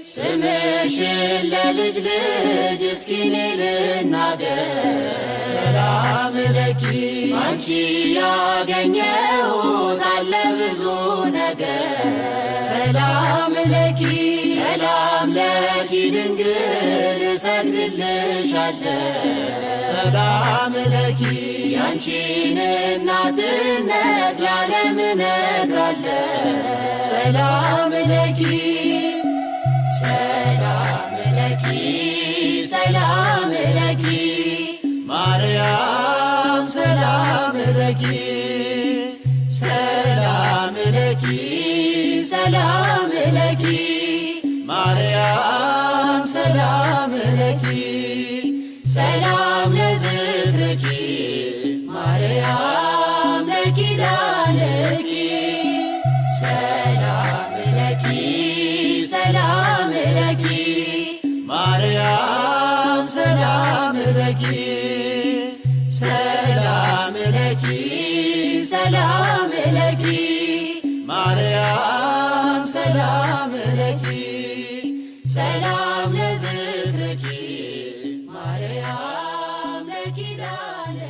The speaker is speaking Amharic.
ስምሽን ለልጅ ልጅ እስኪ እኔ ልናገር። ሰላም ለኪ አንቺ ያገኘሁት አለ ብዙ ነገር። ሰላም ለኪ ሰላም ለኪ ድንግል እሰግድልሻለሁ። ሰላም ለኪ ያንቺን እናትነት ለዓለም እነግራለሁ። ሰላም ለኪ ሰላም ለኪ ሰላም ለኪ ማርያም ሰላም ለኪ ሰላም ለኪ ሰላም ለኪ ማርያም ሰላም ለኪ ሰላም ለዝክርኪ ማርያም ለኪዳንኪ ሰላም ለኪ ሰላም ለኪ ማርያም ሰላም ለኪ ሰላም ለኪ ሰላም ለኪ ማርያም ሰላም ለኪ ሰላም ለዝክርኪ ማርያም ለኪዳንኪ